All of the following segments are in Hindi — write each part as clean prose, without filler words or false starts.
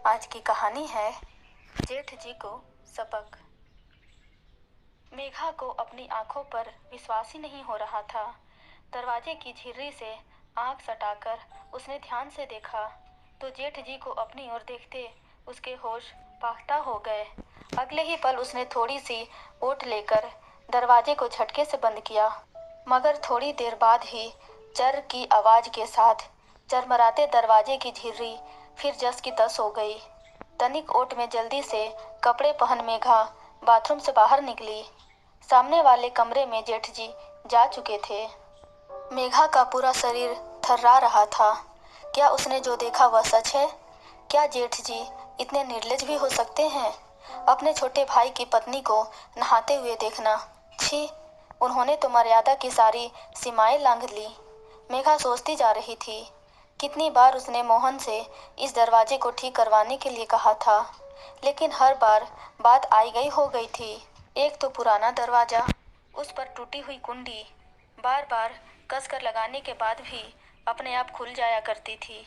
आज की कहानी है जेठ जी को सबक। मेघा को अपनी आंखों पर विश्वास ही नहीं हो रहा था। दरवाजे की झिर्री से आंख सटाकर उसने ध्यान से देखा तो जेठ जी को अपनी ओर देखते उसके होश पाख्ता हो गए। अगले ही पल उसने थोड़ी सी ओट लेकर दरवाजे को झटके से बंद किया, मगर थोड़ी देर बाद ही चर की आवाज के साथ चरमराते दरवाजे की झिर्री फिर जस की तस हो गई। तनिक ओट में जल्दी से कपड़े पहन मेघा बाथरूम से बाहर निकली। सामने वाले कमरे में जेठ जी जा चुके थे। मेघा का पूरा शरीर थर्रा रहा था। क्या उसने जो देखा वह सच है? क्या जेठ जी इतने निर्लज भी हो सकते हैं? अपने छोटे भाई की पत्नी को नहाते हुए देखना, छी! उन्होंने तो मर्यादा की सारी सीमाएं लांघ ली। मेघा सोचती जा रही थी, कितनी बार उसने मोहन से इस दरवाजे को ठीक करवाने के लिए कहा था, लेकिन हर बार बात आई गई हो गई थी। एक तो पुराना दरवाजा, उस पर टूटी हुई कुंडी बार बार कसकर लगाने के बाद भी अपने आप खुल जाया करती थी।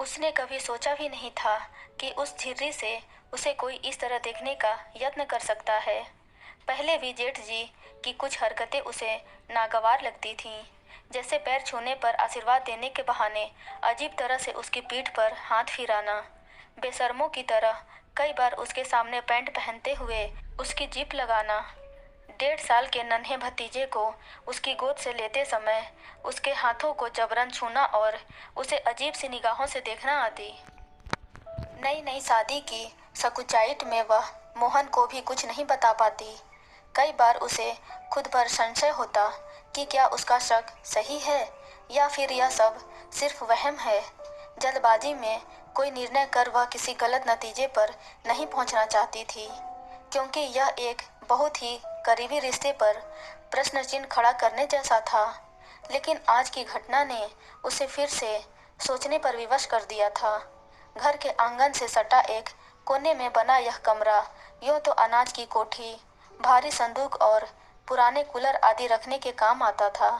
उसने कभी सोचा भी नहीं था कि उस झिर्री से उसे कोई इस तरह देखने का यत्न कर सकता है। पहले भी जेठ जी की कुछ हरकतें उसे नागवार लगती थीं, जैसे पैर छूने पर आशीर्वाद देने के बहाने अजीब तरह से उसकी पीठ पर हाथ फिराना, बेशर्मों की तरह कई बार उसके सामने पैंट पहनते हुए उसकी जीप लगाना, 1.5 साल के नन्हे भतीजे को उसकी गोद से लेते समय उसके हाथों को जबरन छूना और उसे अजीब सी निगाहों से देखना आदि। नई नई शादी की सकुचाइट में वह मोहन को भी कुछ नहीं बता पाती। कई बार उसे खुद पर संशय होता कि क्या उसका शक सही है या फिर यह सब सिर्फ वहम है। जल्दबाजी में कोई निर्णय कर वह किसी गलत नतीजे पर नहीं पहुंचना चाहती थी, क्योंकि यह एक बहुत ही करीबी रिश्ते पर प्रश्न चिन्ह खड़ा करने जैसा था। लेकिन आज की घटना ने उसे फिर से सोचने पर विवश कर दिया था। घर के आंगन से सटा एक कोने में बना यह कमरा यूं तो अनाज की कोठी, भारी संदूक और पुराने कूलर आदि रखने के काम आता था,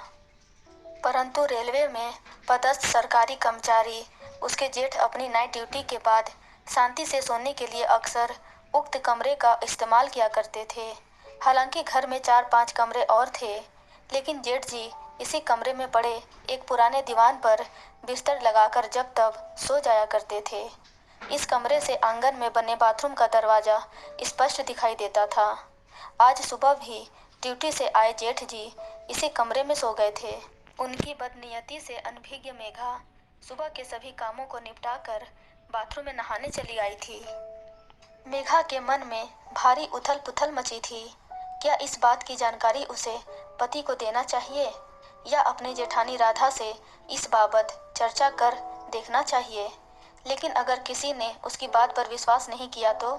परंतु रेलवे में पदस्थ सरकारी कर्मचारी उसके जेठ अपनी नाइट ड्यूटी के बाद शांति से सोने के लिए अक्सर उक्त कमरे का इस्तेमाल किया करते थे। हालांकि घर में 4-5 कमरे और थे, लेकिन जेठ जी इसी कमरे में पड़े एक पुराने दीवान पर बिस्तर लगाकर जब तब सो जाया करते थे। इस कमरे से आंगन में बने बाथरूम का दरवाजा स्पष्ट दिखाई देता था। आज सुबह भी ड्यूटी से आए जेठ जी इसी कमरे में सो गए थे। उनकी बदनीयती से अनभिज्ञ मेघा सुबह के सभी कामों को निपटाकर बाथरूम में नहाने चली आई थी। मेघा के मन में भारी उथल पुथल मची थी। क्या इस बात की जानकारी उसे पति को देना चाहिए या अपनी जेठानी राधा से इस बाबत चर्चा कर देखना चाहिए? लेकिन अगर किसी ने उसकी बात पर विश्वास नहीं किया तो?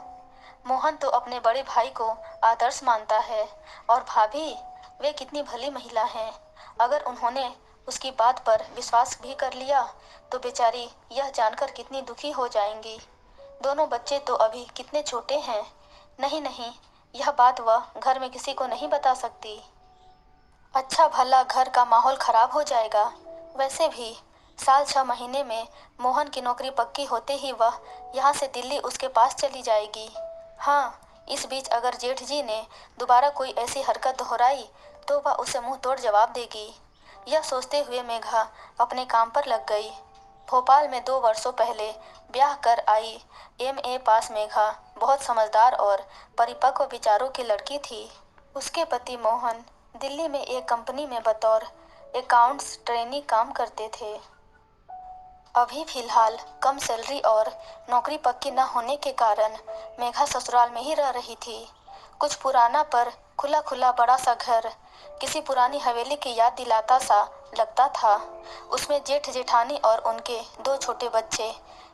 मोहन तो अपने बड़े भाई को आदर्श मानता है, और भाभी, वे कितनी भली महिला हैं। अगर उन्होंने उसकी बात पर विश्वास भी कर लिया तो बेचारी यह जानकर कितनी दुखी हो जाएंगी। दोनों बच्चे तो अभी कितने छोटे हैं। नहीं नहीं, यह बात वह घर में किसी को नहीं बता सकती। अच्छा भला घर का माहौल खराब हो जाएगा। वैसे भी साल 6 महीने में मोहन की नौकरी पक्की होते ही वह यहाँ से दिल्ली उसके पास चली जाएगी। हाँ, इस बीच अगर जेठ जी ने दोबारा कोई ऐसी हरकत दोहराई तो वह उसे मुंह तोड़ जवाब देगी। यह सोचते हुए मेघा अपने काम पर लग गई। भोपाल में 2 वर्षों पहले ब्याह कर आई MA पास मेघा बहुत समझदार और परिपक्व विचारों की लड़की थी। उसके पति मोहन दिल्ली में एक कंपनी में बतौर अकाउंट्स ट्रेनी काम करते थे। अभी फिलहाल कम सैलरी और नौकरी पक्की न होने के कारण मेघा ससुराल में ही रह रही थी। कुछ पुराना पर खुला खुला बड़ा सा घर किसी पुरानी हवेली की याद दिलाता सा लगता था। उसमें जेठ जेठानी और उनके 2 छोटे बच्चे।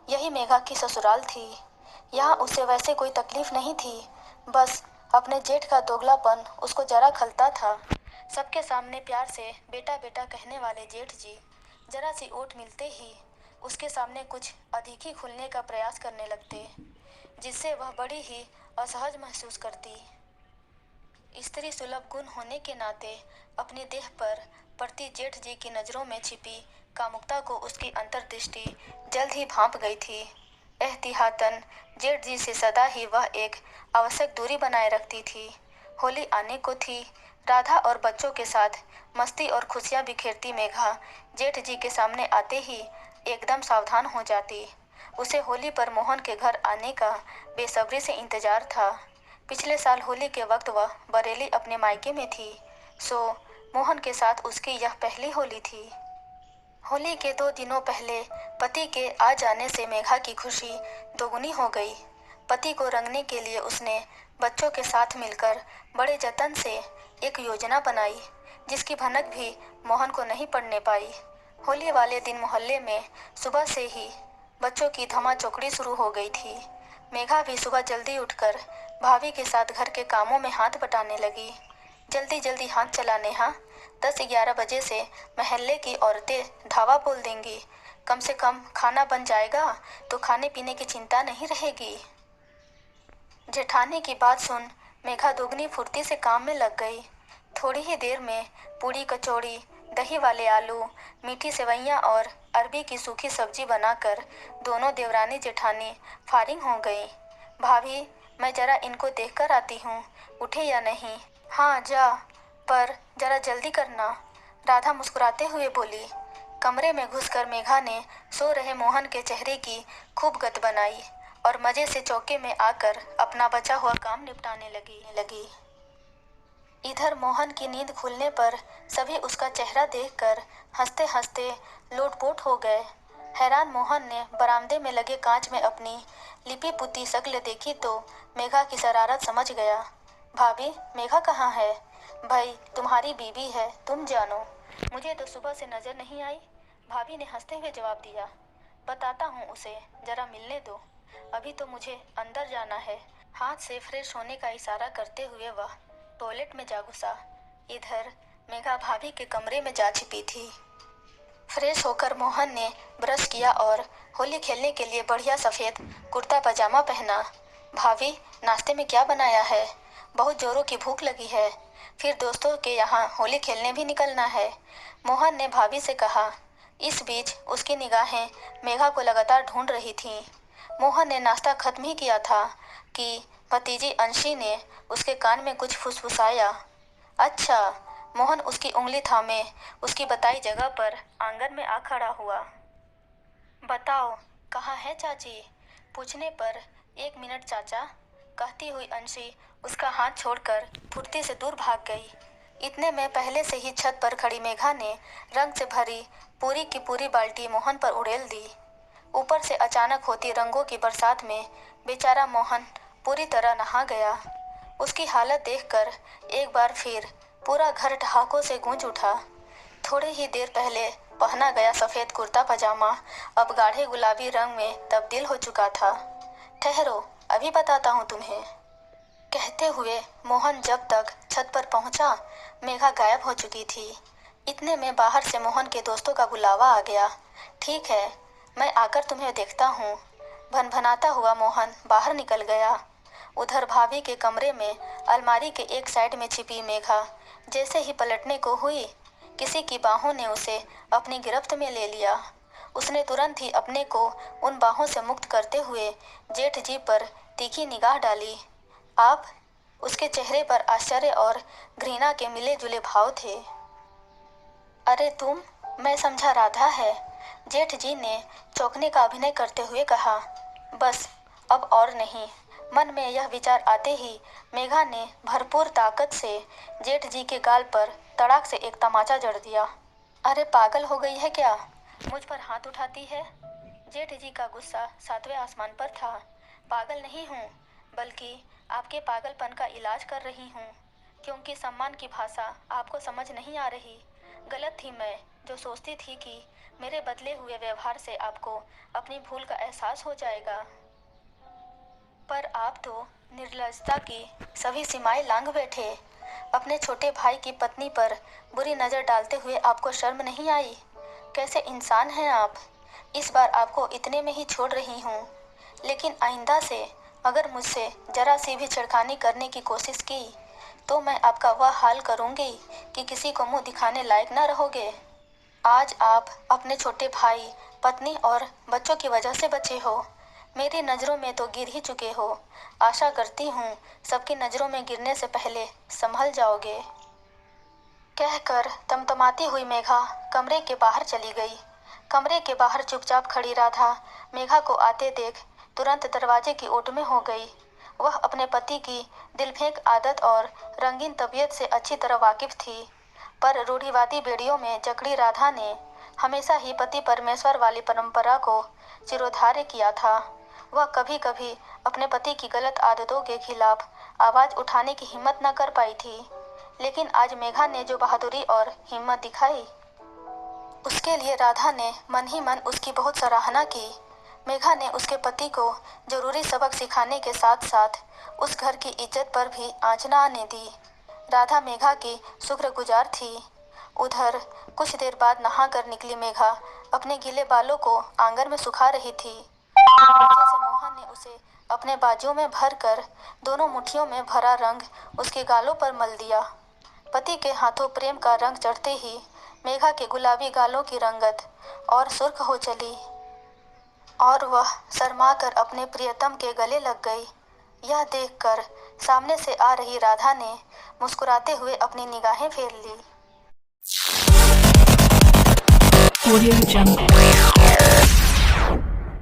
यही मेघा की ससुराल थी। यहाँ उसे वैसे कोई तकलीफ नहीं थी, बस अपने जेठ का दोगलापन उसको जरा खलता था। सबके सामने प्यार से बेटा बेटा कहने वाले जेठ जी जरा सी ओट मिलते ही उसके सामने कुछ अधिक ही खुलने का प्रयास करने लगते, जिससे वह बड़ी ही असहज महसूस करती। स्त्री सुलभ गुण होने के नाते अपनी देह पर पड़ती जेठ जी की नज़रों में छिपी कामुकता को उसकी अंतर्दृष्टि जल्द ही भांप गई थी। एहतियातन जेठ जी से सदा ही वह एक आवश्यक दूरी बनाए रखती थी। होली आने को थी। राधा और बच्चों के साथ मस्ती और खुशियां बिखेरती मेघा जेठ जी के सामने आते ही एकदम सावधान हो जाती। उसे होली पर मोहन के घर आने का बेसब्री से इंतजार था। पिछले साल होली के वक्त वह बरेली अपने मायके में थी, सो मोहन के साथ उसकी यह पहली होली थी। होली के 2 दिनों पहले पति के आ जाने से मेघा की खुशी दोगुनी हो गई। पति को रंगने के लिए उसने बच्चों के साथ मिलकर बड़े जतन से एक योजना बनाई, जिसकी भनक भी मोहन को नहीं पड़ने पाई। होली वाले दिन मोहल्ले में सुबह से ही बच्चों की धमा चौकड़ी शुरू हो गई थी। मेघा भी सुबह जल्दी उठकर भाभी के साथ घर के कामों में हाथ बटाने लगी। जल्दी जल्दी हाथ चला नेहा, 10-11 बजे से महल्ले की औरतें धावा बोल देंगी। कम से कम खाना बन जाएगा तो खाने पीने की चिंता नहीं रहेगी। जेठानी की बात सुन मेघा दोगुनी फुर्ती से काम में लग गई। थोड़ी ही देर में पूड़ी कचौड़ी, दही वाले आलू, मीठी सेवइयाँ और अरबी की सूखी सब्जी बनाकर दोनों देवरानी जेठानी फारिग हो गई। भाभी, मैं जरा इनको देखकर आती हूँ, उठे या नहीं? हाँ जा, पर जरा जल्दी करना, राधा मुस्कुराते हुए बोली। कमरे में घुसकर मेघा ने सो रहे मोहन के चेहरे की खूब गत बनाई और मजे से चौके में आकर अपना बचा हुआ काम निपटाने लगी। इधर मोहन की नींद खुलने पर सभी उसका चेहरा देखकर हंसते हंसते लोटपोट हो गए। हैरान मोहन ने बरामदे में लगे कांच में अपनी लिपि पुती शक्ल देखी तो मेघा की शरारत समझ गया। भाभी, मेघा कहाँ है? भाई, तुम्हारी बीवी है, तुम जानो। मुझे तो सुबह से नजर नहीं आई, भाभी ने हंसते हुए जवाब दिया। बताता हूँ उसे, जरा मिलने दो, अभी तो मुझे अंदर जाना है। हाथ से फ्रेश होने का इशारा करते हुए वह टॉयलेट में जा घुसा। इधर मेघा भाभी के कमरे में जा छिपी थी। फ्रेश होकर मोहन ने ब्रश किया और होली खेलने के लिए बढ़िया सफ़ेद कुर्ता पजामा पहना। भाभी, नाश्ते में क्या बनाया है? बहुत जोरों की भूख लगी है, फिर दोस्तों के यहाँ होली खेलने भी निकलना है, मोहन ने भाभी से कहा। इस बीच उसकी निगाहें मेघा को लगातार ढूंढ रही थीं। मोहन ने नाश्ता खत्म ही किया था कि भतीजी अंशी ने उसके कान में कुछ फुसफुसाया। अच्छा, मोहन उसकी उंगली थामे उसकी बताई जगह पर आंगन में आ खड़ा हुआ। बताओ, कहाँ है चाची? पूछने पर 1 मिनट चाचा, कहती हुई अंशी उसका हाथ छोड़कर फुर्ती से दूर भाग गई। इतने में पहले से ही छत पर खड़ी मेघा ने रंग से भरी पूरी की पूरी बाल्टी मोहन पर उड़ेल दी। ऊपर से अचानक होती रंगों की बरसात में बेचारा मोहन पूरी तरह नहा गया। उसकी हालत देखकर एक बार फिर पूरा घर ठहाकों से गूंज उठा। थोड़ी ही देर पहले पहना गया सफ़ेद कुर्ता पजामा अब गाढ़े गुलाबी रंग में तब्दील हो चुका था। ठहरो, अभी बताता हूँ तुम्हें, कहते हुए मोहन जब तक छत पर पहुंचा, मेघा गायब हो चुकी थी। इतने में बाहर से मोहन के दोस्तों का बुलावा आ गया। ठीक है, मैं आकर तुम्हें देखता हूँ, भनभनाता हुआ मोहन बाहर निकल गया। उधर भाभी के कमरे में अलमारी के एक साइड में छिपी मेघा जैसे ही पलटने को हुई, किसी की बाहों ने उसे अपनी गिरफ्त में ले लिया। उसने तुरंत ही अपने को उन बाहों से मुक्त करते हुए जेठ जी पर तीखी निगाह डाली। आप? उसके चेहरे पर आश्चर्य और घृणा के मिले जुले भाव थे। अरे तुम? मैं समझा राधा है, जेठ जी ने चौंकने का अभिनय करते हुए कहा। बस, अब और नहीं। मन में यह विचार आते ही मेघा ने भरपूर ताकत से जेठ जी के गाल पर तड़ाक से एक तमाचा जड़ दिया। अरे पागल हो गई है क्या? मुझ पर हाथ उठाती है? जेठ जी का गुस्सा 7वें आसमान पर था। पागल नहीं हूँ, बल्कि आपके पागलपन का इलाज कर रही हूँ, क्योंकि सम्मान की भाषा आपको समझ नहीं आ रही। गलत थी मैं जो सोचती थी कि मेरे बदले हुए व्यवहार से आपको अपनी भूल का एहसास हो जाएगा। पर आप तो निर्लजता की सभी सीमाएं लांघ बैठे। अपने छोटे भाई की पत्नी पर बुरी नज़र डालते हुए आपको शर्म नहीं आई? कैसे इंसान हैं आप? इस बार आपको इतने में ही छोड़ रही हूँ, लेकिन आइंदा से अगर मुझसे जरा सी भी छेड़खानी करने की कोशिश की तो मैं आपका वह हाल करूँगी कि किसी को मुंह दिखाने लायक न रहोगे। आज आप अपने छोटे भाई, पत्नी और बच्चों की वजह से बचे हो। मेरी नज़रों में तो गिर ही चुके हो। आशा करती हूँ सबकी नज़रों में गिरने से पहले संभल जाओगे। कहकर तमतमाती हुई मेघा कमरे के बाहर चली गई। कमरे के बाहर चुपचाप खड़ी राधा मेघा को आते देख तुरंत दरवाजे की ओट में हो गई। वह अपने पति की दिलफेंक आदत और रंगीन तबीयत से अच्छी तरह वाकिफ थी, पर रूढ़िवादी बेड़ियों में जकड़ी राधा ने हमेशा ही पति परमेश्वर वाली परंपरा को सिरोधार्य किया था। वह कभी कभी अपने पति की गलत आदतों के खिलाफ आवाज़ उठाने की हिम्मत न कर पाई थी, लेकिन आज मेघा ने जो बहादुरी और हिम्मत दिखाई, उसके लिए राधा ने मन ही मन उसकी बहुत सराहना की। मेघा ने उसके पति को जरूरी सबक सिखाने के साथ साथ उस घर की इज्जत पर भी आंच न आने दी। राधा मेघा की शुक्रगुजार थी। उधर कुछ देर बाद नहा कर निकली मेघा अपने गीले बालों को आंगन में सुखा रही थी। पीछे से मोहन ने उसे अपने बाजुओं में भर कर दोनों मुट्ठियों में भरा रंग उसके गालों पर मल दिया। पति के हाथों प्रेम का रंग चढ़ते ही मेघा के गुलाबी गालों की रंगत और सुर्ख हो चली और वह शर्मा कर अपने प्रियतम के गले लग गई। यह देखकर सामने से आ रही राधा ने मुस्कुराते हुए अपनी निगाहें फेर ली। Audio Jungle.